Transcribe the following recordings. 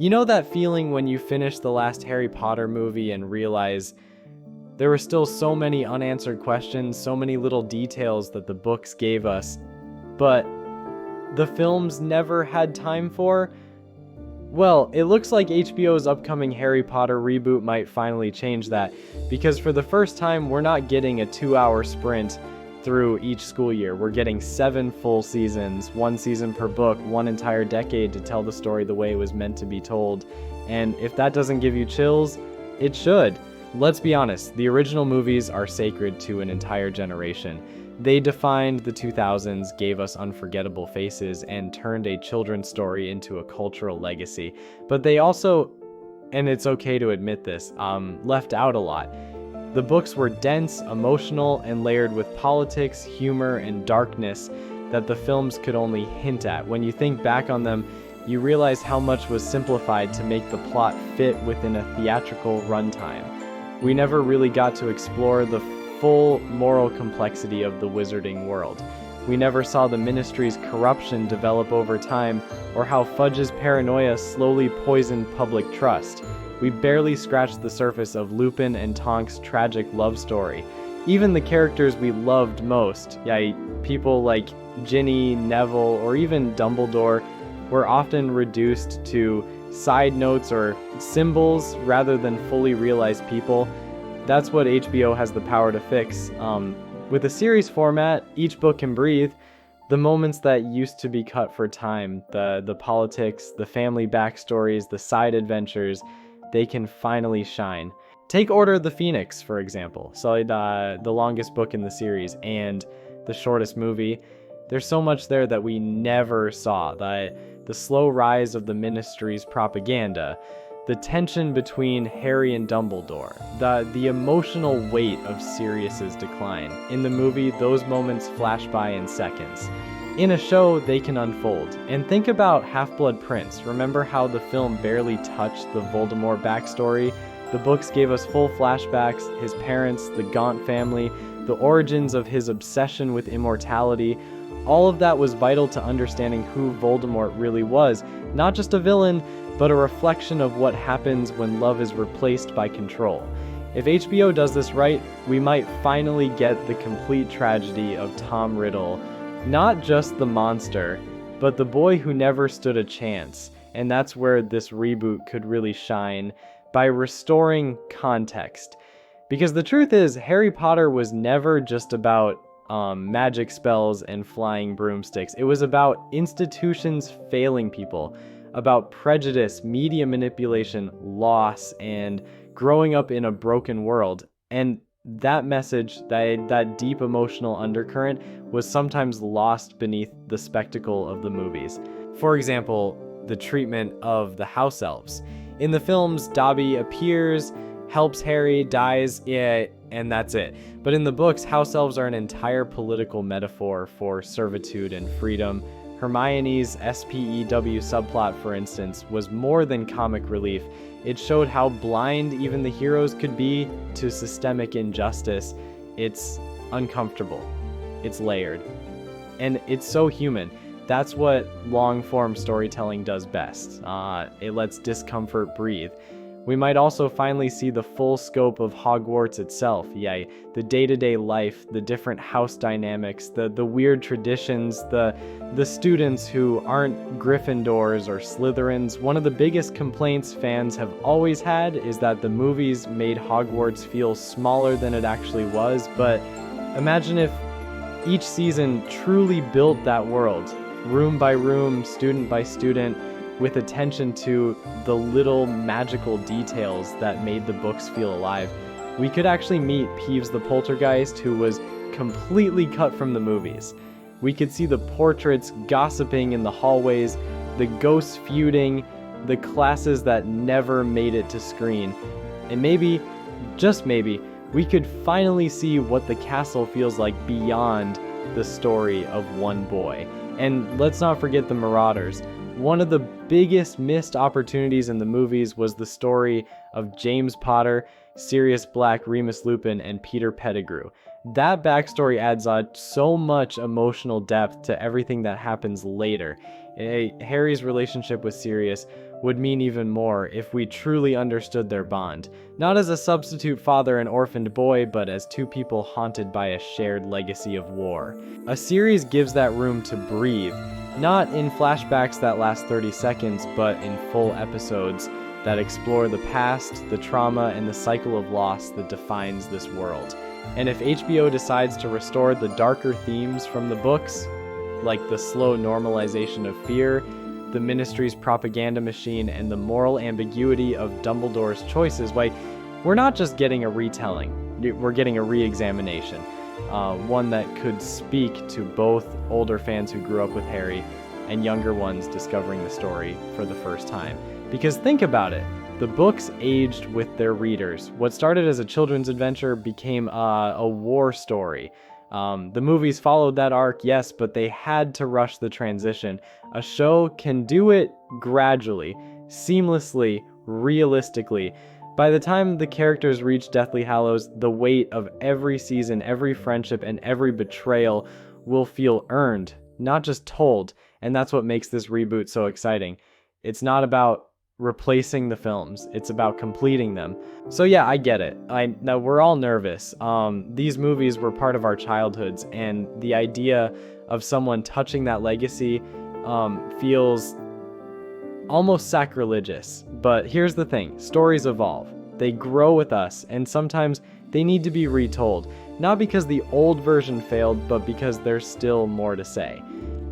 You know that feeling when you finish the last Harry Potter movie and realize there were still so many unanswered questions, so many little details that the books gave us, but the films never had time for? Well, it looks like HBO's upcoming Harry Potter reboot might finally change that, because for the first time, we're not getting a 2-hour sprint through each school year. We're getting 7 full seasons, 1 season per book, 1 entire decade to tell the story the way it was meant to be told. And if that doesn't give you chills, it should. Let's be honest, the original movies are sacred to an entire generation. They defined the 2000s, gave us unforgettable faces, and turned a children's story into a cultural legacy. But they also, and it's okay to admit this, left out a lot. The books were dense, emotional, and layered with politics, humor, and darkness that the films could only hint at. When you think back on them, you realize how much was simplified to make the plot fit within a theatrical runtime. We never really got to explore the full moral complexity of the wizarding world. We never saw the Ministry's corruption develop over time, or how Fudge's paranoia slowly poisoned public trust. We barely scratched the surface of Lupin and Tonk's tragic love story. Even the characters we loved most, people like Ginny, Neville, or even Dumbledore, were often reduced to side notes or symbols rather than fully realized people. That's what HBO has the power to fix. With a series format, each book can breathe. The moments that used to be cut for time, the politics, the family backstories, the side adventures, they can finally shine. Take Order of the Phoenix, for example. So the longest book in the series and the shortest movie. There's so much there that we never saw. The slow rise of the Ministry's propaganda, the tension between Harry and Dumbledore, the emotional weight of Sirius's decline. In the movie, those moments flash by in seconds. In a show, they can unfold. And think about Half-Blood Prince. Remember how the film barely touched the Voldemort backstory? The books gave us full flashbacks, his parents, the Gaunt family, the origins of his obsession with immortality. All of that was vital to understanding who Voldemort really was. Not just a villain, but a reflection of what happens when love is replaced by control. If HBO does this right, we might finally get the complete tragedy of Tom Riddle. Not just the monster, but the boy who never stood a chance. And that's where this reboot could really shine, by restoring context. Because the truth is, Harry Potter was never just about magic spells and flying broomsticks. It was about institutions failing people, about prejudice, media manipulation, loss, and growing up in a broken world. And that message, that deep emotional undercurrent, was sometimes lost beneath the spectacle of the movies. For example, the treatment of the house elves. In the films, Dobby appears, helps Harry, dies, and that's it. But in the books, house elves are an entire political metaphor for servitude and freedom. Hermione's SPEW subplot, for instance, was more than comic relief. It showed how blind even the heroes could be to systemic injustice. It's uncomfortable. It's layered. And it's so human. That's what long-form storytelling does best. It lets discomfort breathe. We might also finally see the full scope of Hogwarts itself. The day-to-day life, the different house dynamics, the weird traditions, the students who aren't Gryffindors or Slytherins. One of the biggest complaints fans have always had is that the movies made Hogwarts feel smaller than it actually was, but imagine if each season truly built that world, room by room, student by student, with attention to the little magical details that made the books feel alive. We could actually meet Peeves the Poltergeist, who was completely cut from the movies. We could see the portraits gossiping in the hallways, the ghosts feuding, the classes that never made it to screen. And maybe, just maybe, we could finally see what the castle feels like beyond the story of one boy. And let's not forget the Marauders. One of the biggest missed opportunities in the movies was the story of James Potter, Sirius Black, Remus Lupin, and Peter Pettigrew. That backstory adds on so much emotional depth to everything that happens later. Harry's relationship with Sirius would mean even more if we truly understood their bond, not as a substitute father and orphaned boy, but as two people haunted by a shared legacy of war. A series gives that room to breathe, not in flashbacks that last 30 seconds, but in full episodes that explore the past, the trauma, and the cycle of loss that defines this world. And if HBO decides to restore the darker themes from the books, like the slow normalization of fear, the Ministry's propaganda machine, and the moral ambiguity of Dumbledore's choices, we're not just getting a retelling, we're getting a re-examination. One that could speak to both older fans who grew up with Harry and younger ones discovering the story for the first time. Because think about it, the books aged with their readers. What started as a children's adventure became a war story. The movies followed that arc, yes, but they had to rush the transition. A show can do it gradually, seamlessly, realistically. By the time the characters reach Deathly Hallows, the weight of every season, every friendship, and every betrayal will feel earned, not just told. And that's what makes this reboot so exciting. It's not about replacing the films, it's about completing them. So yeah, I get it. Now we're all nervous. These movies were part of our childhoods, and the idea of someone touching that legacy feels almost sacrilegious. But here's the thing, stories evolve. They grow with us, and sometimes they need to be retold. Not because the old version failed, but because there's still more to say.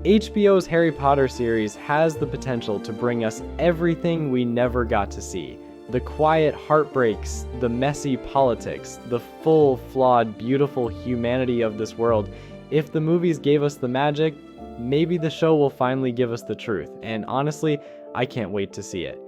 HBO's Harry Potter series has the potential to bring us everything we never got to see. The quiet heartbreaks, the messy politics, the full, flawed, beautiful humanity of this world. If the movies gave us the magic, maybe the show will finally give us the truth. And honestly, I can't wait to see it.